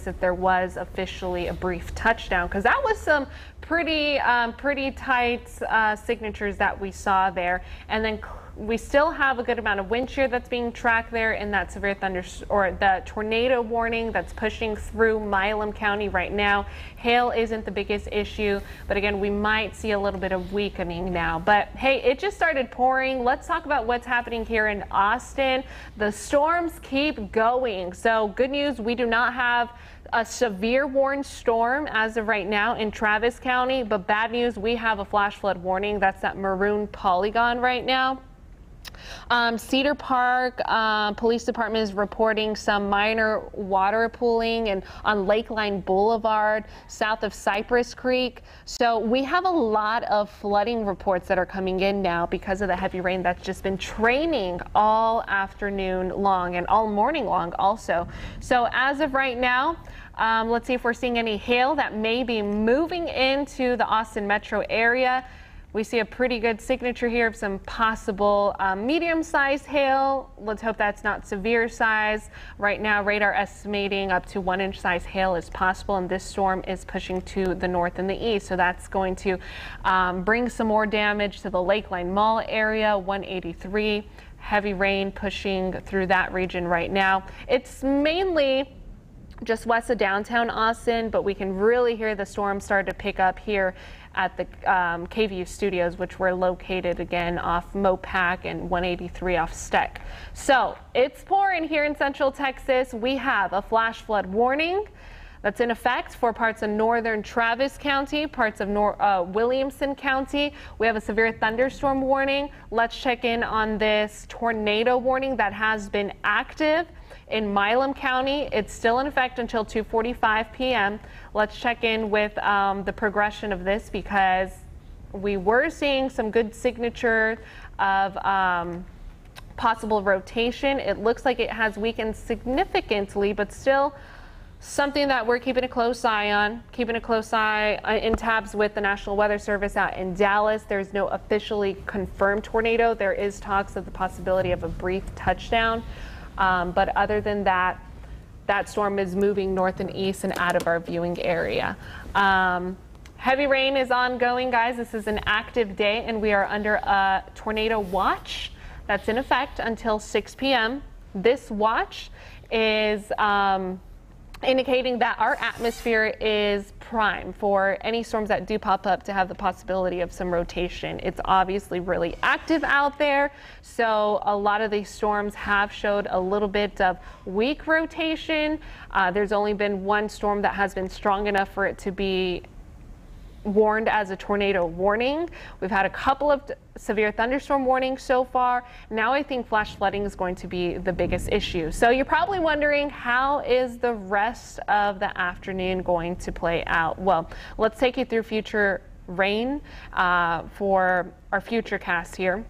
reports that there was officially a brief touchdown, because that was some pretty tight signatures that we saw there. And then we still have a good amount of wind shear that's being tracked there in that severe the tornado warning that's pushing through Milam County right now. Hail isn't the biggest issue, but again, we might see a little bit of weakening now. But hey, it just started pouring. Let's talk about what's happening here in Austin. The storms keep going. So good news, we do not have a severe warned storm as of right now in Travis County, but bad news, we have a flash flood warning. That's that maroon polygon right now. Cedar Park Police Department is reporting some minor water pooling and on Lakeline Boulevard south of Cypress Creek. So we have a lot of flooding reports that are coming in now because of the heavy rain that's just been training all afternoon long and all morning long also. So as of right now, let's see if we're seeing any hail that may be moving into the Austin metro area. We see a pretty good signature here of some possible medium-sized hail. Let's hope that's not severe size. Right now, radar estimating up to 1-inch size hail is possible, and this storm is pushing to the north and the east. So that's going to bring some more damage to the Lakeline Mall area, 183. Heavy rain pushing through that region right now. It's mainly just west of downtown Austin, but we can really hear the storm start to pick up here at the KVU studios, which were located again off Mopac and 183 off Steck. So it's pouring here in central Texas. We have a flash flood warning that's in effect for parts of northern Travis County, parts of Williamson County. We have a severe thunderstorm warning. Let's check in on this tornado warning that has been active in Milam County. It's still in effect until 2:45 p.m. Let's check in with the progression of this, because we were seeing some good signature of possible rotation. It looks like it has weakened significantly, but still something that we're keeping a close eye on, keeping a close eye in tabs with the National Weather Service out in Dallas. There's no officially confirmed tornado. There is talks of the possibility of a brief touchdown. But other than that, that storm is moving north and east and out of our viewing area. Heavy rain is ongoing, guys. This is an active day, and we are under a tornado watch that's in effect until 6 p.m. This watch is indicating that our atmosphere is prime for any storms that do pop up to have the possibility of some rotation. It's obviously really active out there, so a lot of these storms have showed a little bit of weak rotation. There's only been one storm that has been strong enough for it to be warned as a tornado warning. We've had a couple of severe thunderstorm warnings so far. Now I think flash flooding is going to be the biggest issue. So you're probably wondering, how is the rest of the afternoon going to play out? Well, let's take you through future rain for our future cast here.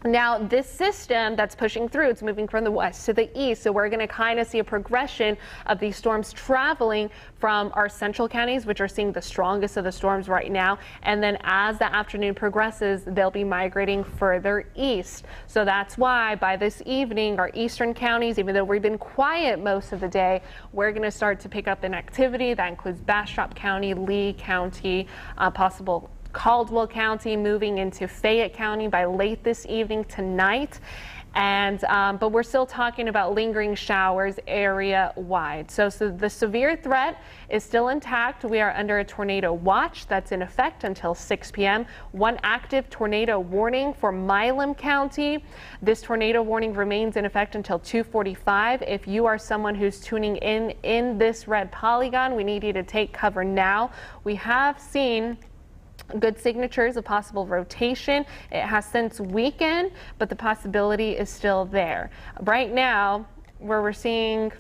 Now, this system that's pushing through, it's moving from the west to the east, so we're going to kind of see a progression of these storms traveling from our central counties, which are seeing the strongest of the storms right now, and then as the afternoon progresses, they'll be migrating further east. So that's why by this evening, our eastern counties, even though we've been quiet most of the day, we're going to start to pick up an activity that includes Bastrop County, Lee County, possible Caldwell County, moving into Fayette County by late this evening tonight. And but we're still talking about lingering showers area wide. So the severe threat is still intact. We are under a tornado watch that's in effect until 6 p.m. One active tornado warning for Milam County. This tornado warning remains in effect until 2:45. If you are someone who's tuning in this red polygon, we need you to take cover now. We have seen good signatures of possible rotation. It has since weakened, but the possibility is still there. Right now, where we're seeing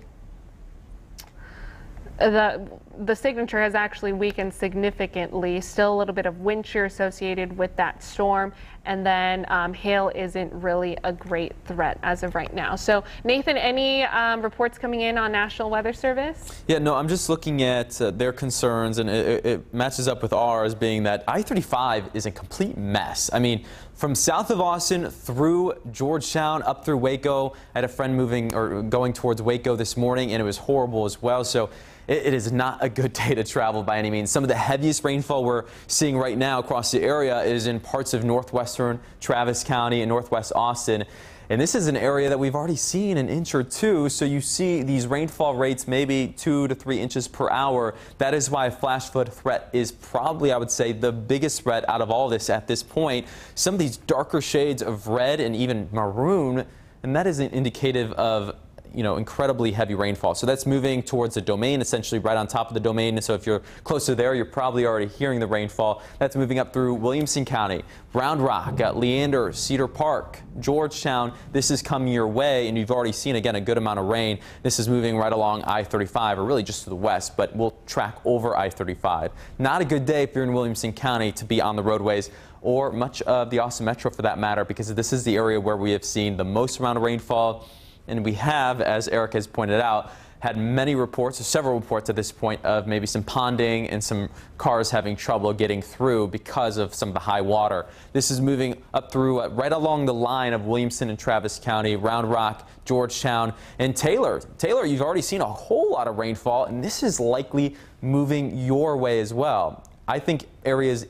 the signature has actually weakened significantly. Still a little bit of wind shear associated with that storm, and then hail isn't really a great threat as of right now. So Nathan, any reports coming in on National Weather Service? Yeah, no, I'm just looking at their concerns, and it matches up with ours, being that I-35 is a complete mess. I mean, from south of Austin through Georgetown up through Waco. I had a friend moving or going towards Waco this morning, and it was horrible as well. So it is not a good day to travel by any means. Some of the heaviest rainfall we're seeing right now across the area is in parts of northwestern Travis County and northwest Austin. And this is an area that we've already seen an inch or two, so you see these rainfall rates maybe 2 to 3 inches per hour. That is why a flash flood threat is probably, I would say, the biggest threat out of all this at this point. Some of these darker shades of red and even maroon, and that is indicative of incredibly heavy rainfall. So that's moving towards the domain, essentially right on top of the domain. So if you're closer there, you're probably already hearing the rainfall. That's moving up through Williamson County, Round Rock, Leander, Cedar Park, Georgetown. This is coming your way, and you've already seen, again, a good amount of rain. This is moving right along I-35, or really just to the west, but we'll track over I-35. Not a good day if you're in Williamson County to be on the roadways, or much of the Austin Metro for that matter, because this is the area where we have seen the most amount of rainfall. And we have, as Eric has pointed out, had many reports, or several reports at this point, of maybe some ponding and some cars having trouble getting through because of some of the high water. This is moving up through right along the line of Williamson and Travis County, Round Rock, Georgetown, and Taylor. Taylor, you've already seen a whole lot of rainfall, and this is likely moving your way as well. I think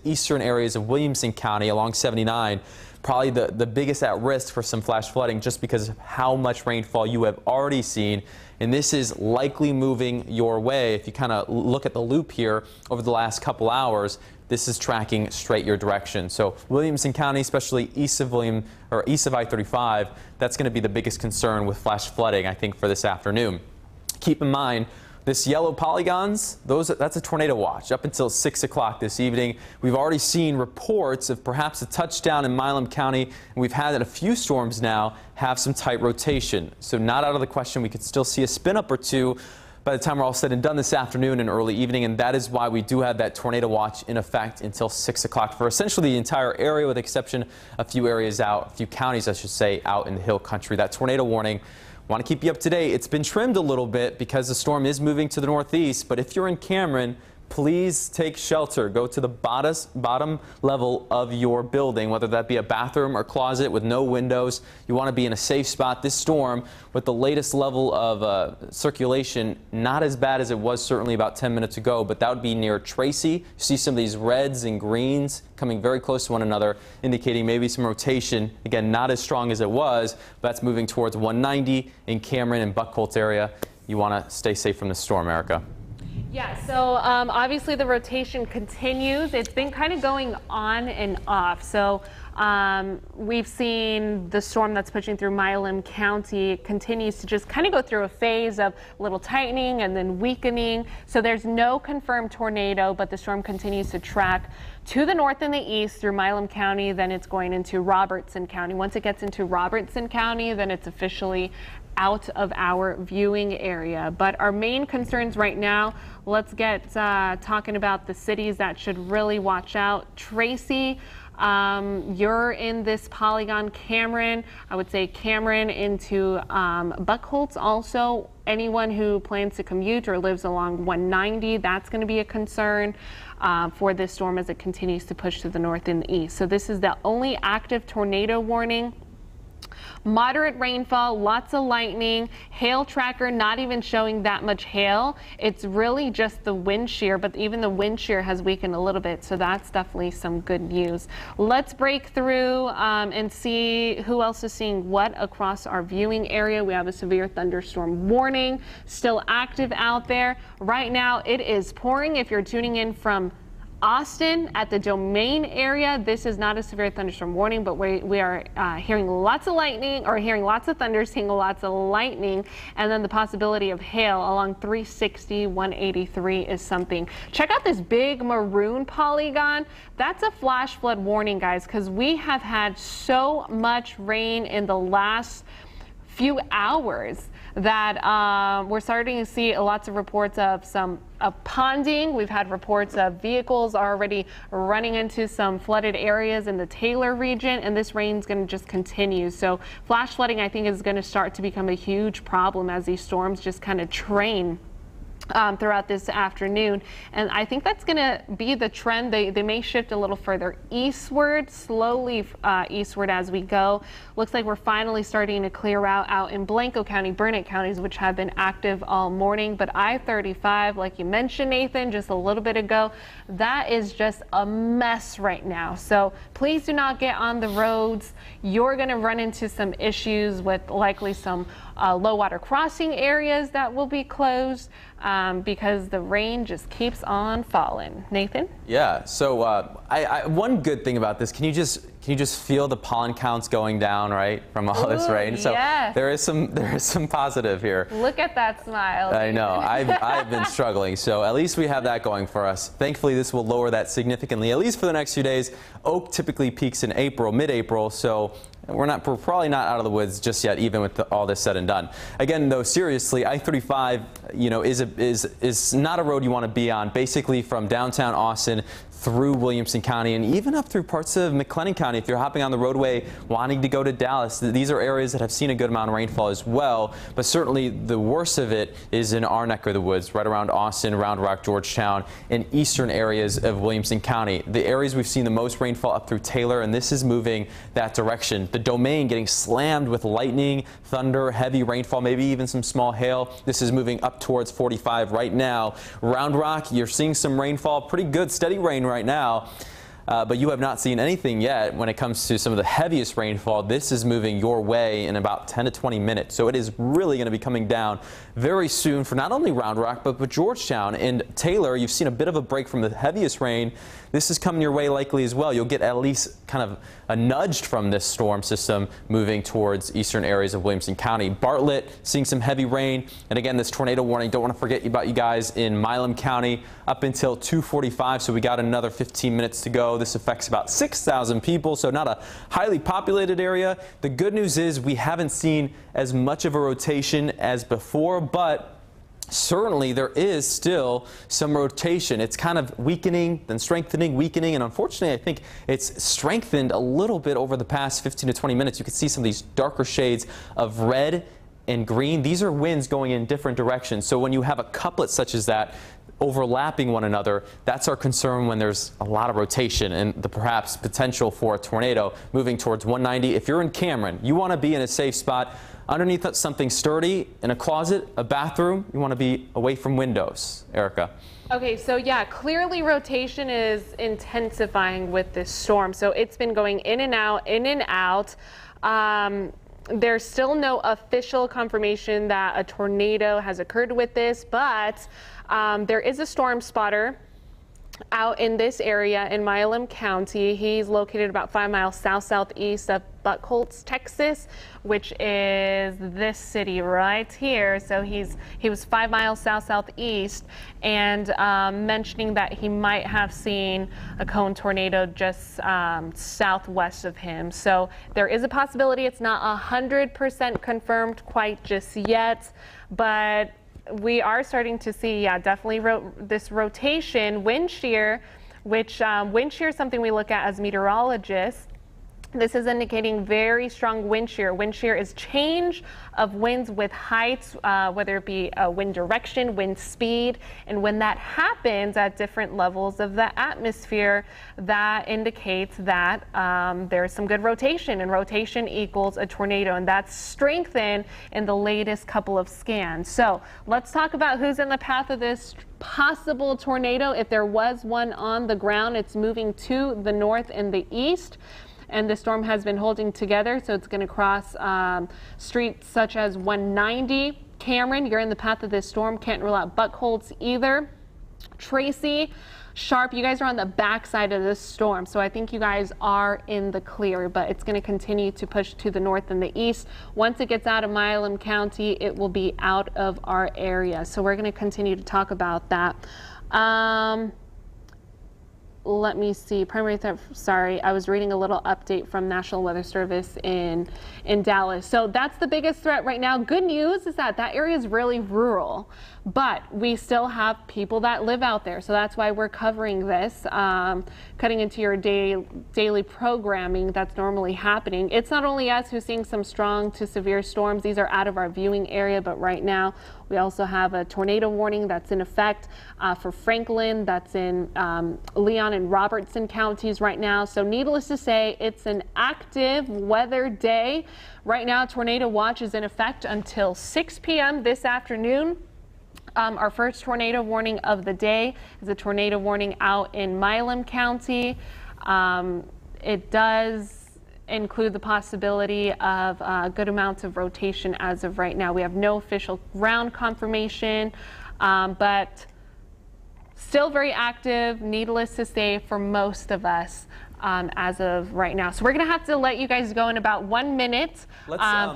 eastern areas of Williamson County along 79, probably the biggest at risk for some flash flooding just because of how much rainfall you have already seen. And this is likely moving your way. If you kind of look at the loop here over the last couple hours, this is tracking straight your direction. So Williamson County, especially east of I-35, that's going to be the biggest concern with flash flooding, I think, for this afternoon. Keep in mind, this yellow polygons, that's a tornado watch up until 6 o'clock this evening. We've already seen reports of perhaps a touchdown in Milam County, and we've had a few storms now have some tight rotation. So not out of the question, we could still see a spin up or two by the time we're all said and done this afternoon and early evening, and that is why we do have that tornado watch in effect until 6 o'clock for essentially the entire area, with the exception of a few areas out, a few counties, I should say, out in the hill country. That tornado warning, want to keep you up to date. It's been trimmed a little bit because the storm is moving to the northeast, but if you're in Cameron, please take shelter. Go to the bottom level of your building, whether that be a bathroom or closet with no windows. You want to be in a safe spot. This storm, with the latest level of circulation, not as bad as it was certainly about 10 minutes ago, but that would be near Tracy. You see some of these reds and greens coming very close to one another, indicating maybe some rotation. Again, not as strong as it was, but that's moving towards 190 in Cameron and Buckholz area. You want to stay safe from the storm, Erica. Yeah, so obviously the rotation continues. It's been kind of going on and off. So we've seen the storm that's pushing through Milam County continues to just kind of go through a phase of a little tightening and then weakening. So there's no confirmed tornado, but the storm continues to track to the north and the east through Milam County. Then it's going into Robertson County. Once it gets into Robertson County, then it's officially out of our viewing area. But our main concerns right now, let's get talking about the cities that should really watch out. Tracy, you're in this polygon. Cameron, I would say Cameron into Buckholz also. Anyone who plans to commute or lives along 190, that's going to be a concern for this storm as it continues to push to the north and the east. So this is the only active tornado warning. Moderate rainfall, lots of lightning, hail tracker not even showing that much hail. It's really just the wind shear, but even the wind shear has weakened a little bit, so that's definitely some good news. Let's break through and see who else is seeing what across our viewing area. We have a severe thunderstorm warning still active out there. Right now it is pouring. If you're tuning in from Austin at the Domain area, this is not a severe thunderstorm warning, but we are hearing lots of lightning, or hearing lots of thunder, seeing lots of lightning, and then the possibility of hail along 360, 183 is something. Check out this big maroon polygon. That's a flash flood warning, guys, because we have had so much rain in the last few hours that we're starting to see lots of reports of some ponding. We've had reports of vehicles already running into some flooded areas in the Taylor region, and this rain's going to just continue. So flash flooding, I think, is going to start to become a huge problem as these storms just kind of train throughout this afternoon, and I think that's going to be the trend. They may shift a little further eastward, slowly eastward as we go. Looks like we're finally starting to clear out in Blanco County, Burnett counties, which have been active all morning. But I-35, like you mentioned, Nathan, just a little bit ago, that is just a mess right now. So please do not get on the roads. You're going to run into some issues with likely some low water crossing areas that will be closed because the rain just keeps on falling. Nathan? Yeah. So one good thing about this, can you just feel the pollen counts going down, right, from all this rain? So yes. there is some positive here. Look at that smile. I know. I've been struggling. So at least we have that going for us. Thankfully, this will lower that significantly, at least for the next few days. Oak typically peaks in April, mid-April. So we're probably not out of the woods just yet, even with all this said and done. Again, though, seriously, I-35, is not a road you want to be on. Basically, from downtown Austin through Williamson County and even up through parts of McLennan County. If you're hopping on the roadway wanting to go to Dallas, these are areas that have seen a good amount of rainfall as well. But certainly the worst of it is in our neck of the woods, right around Austin, Round Rock, Georgetown, and eastern areas of Williamson County. The areas we've seen the most rainfall up through Taylor, and this is moving that direction. The Domain getting slammed with lightning, thunder, heavy rainfall, maybe even some small hail. This is moving up towards 45 right now. Round Rock, you're seeing some rainfall, pretty good steady rain right now. But you have not seen anything yet when it comes to some of the heaviest rainfall. This is moving your way in about 10 to 20 minutes. So it is really going to be coming down very soon for not only Round Rock, but Georgetown and Taylor. You've seen a bit of a break from the heaviest rain. This is coming your way likely as well. You'll get at least kind of a nudged from this storm system moving towards eastern areas of Williamson County. Bartlett seeing some heavy rain. And again, this tornado warning, don't want to forget about you guys in Milam County up until 2:45. So we got another 15 minutes to go. This affects about 6,000 people, so not a highly populated area. The good news is we haven't seen as much of a rotation as before, but certainly there is still some rotation. It's kind of weakening, then strengthening, weakening, and unfortunately I think it's strengthened a little bit over the past 15 to 20 minutes. You can see some of these darker shades of red and green. These are winds going in different directions. So when you have a couplet such as that overlapping one another, that's our concern when there's a lot of rotation and the perhaps potential for a tornado moving towards 190. If you're in Cameron, you want to be in a safe spot underneath something sturdy, in a closet, a bathroom. You want to be away from windows. Erica. Okay, so yeah, clearly rotation is intensifying with this storm. So it's been going in and out, in and out. There's still no official confirmation that a tornado has occurred with this, but there is a storm spotter out in this area in Milam County. He's located about 5 miles southeast of Buchholz, Texas, which is this city right here. So he was 5 miles southeast, and mentioning that he might have seen a cone tornado just southwest of him. So there is a possibility. It's not 100% confirmed quite just yet, but we are starting to see, yeah, definitely this rotation, wind shear, which wind shear is something we look at as meteorologists. This is indicating very strong wind shear. Wind shear is change of winds with heights, whether it be wind direction, wind speed. And when that happens at different levels of the atmosphere, that indicates that there's some good rotation, and rotation equals a tornado. And that's strengthened in the latest couple of scans. So let's talk about who's in the path of this possible tornado. If there was one on the ground, it's moving to the north and the east. And the storm has been holding together, so it's going to cross streets such as 190. Cameron, you're in the path of this storm. Can't rule out Buchholz either. Tracy, Sharp, you guys are on the backside of this storm, so I think you guys are in the clear, but it's going to continue to push to the north and the east. Once it gets out of Milam County, it will be out of our area. So we're going to continue to talk about that. Let me see. Primary threat. Sorry, I was reading a little update from National Weather Service in Dallas. So that's the biggest threat right now. Good news is that area is really rural, but we still have people that live out there. So that's why we're covering this, cutting into your daily programming that's normally happening. It's not only us who's seeing some strong to severe storms. These are out of our viewing area, but right now we also have a tornado warning that's in effect for Franklin, that's in Leon and Robertson counties right now. So needless to say, it's an active weather day. Right now, tornado watch is in effect until 6 p.m. this afternoon. Our first tornado warning of the day is a tornado warning out in Milam County. It does include the possibility of good amounts of rotation as of right now. We have no official ground confirmation, but still very active, needless to say, for most of us as of right now. So we're going to have to let you guys go in about 1 minute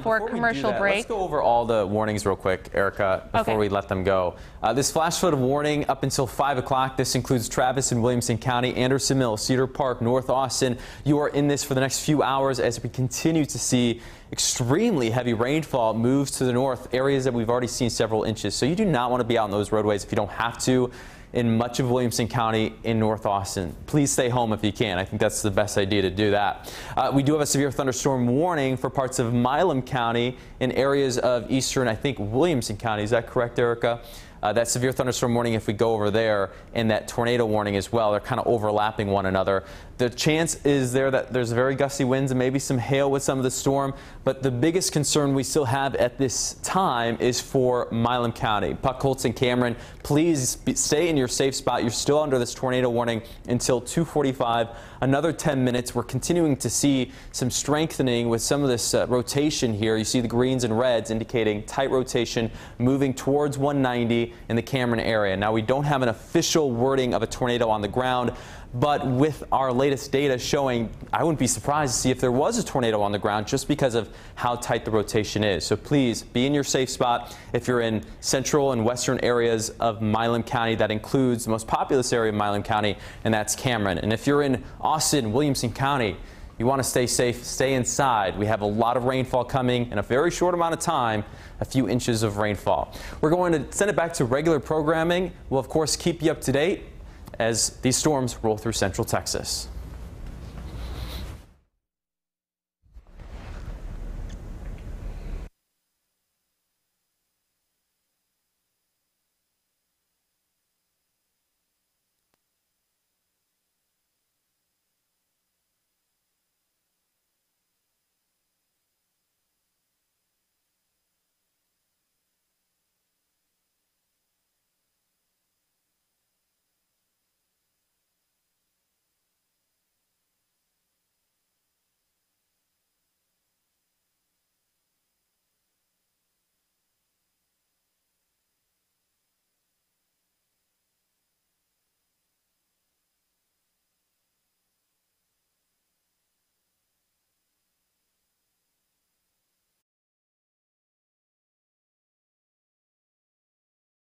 for a commercial break. Let's go over all the warnings real quick, Erica, before we let them go. This flash flood warning up until 5 o'clock. This includes Travis and Williamson County, Anderson Mills, Cedar Park, North Austin. You are in this for the next few hours as we continue to see extremely heavy rainfall moves to the north, areas that we've already seen several inches. So you do not want to be out on those roadways if you don't have to. In much of Williamson County in North Austin, please stay home if you can. I think that's the best idea to do that. We do have a severe thunderstorm warning for parts of Milam County in areas of eastern, I think, Williamson County. Is that correct, Erica? That severe thunderstorm warning, if we go over there, and that tornado warning as well, they're kind of overlapping one another. The chance is there that there's very gusty winds and maybe some hail with some of the storm, but the biggest concern we still have at this time is for Milam County. Puckholtz and Cameron, please stay in your safe spot. You're still under this tornado warning until 2:45. Another 10 minutes. We're continuing to see some strengthening with some of this rotation here. You see the greens and reds indicating tight rotation moving towards 190 in the Cameron area. Now, we don't have an official wording of a tornado on the ground, but with our latest data showing, I wouldn't be surprised to see if there was a tornado on the ground just because of how tight the rotation is. So please be in your safe spot. If you're in central and western areas of Milam County, that includes the most populous area of Milam County, and that's Cameron. And if you're in Austin, Williamson County, you want to stay safe, stay inside. We have a lot of rainfall coming in a very short amount of time, a few inches of rainfall. We're going to send it back to regular programming. We'll, of course, keep you up to date as these storms roll through central Texas.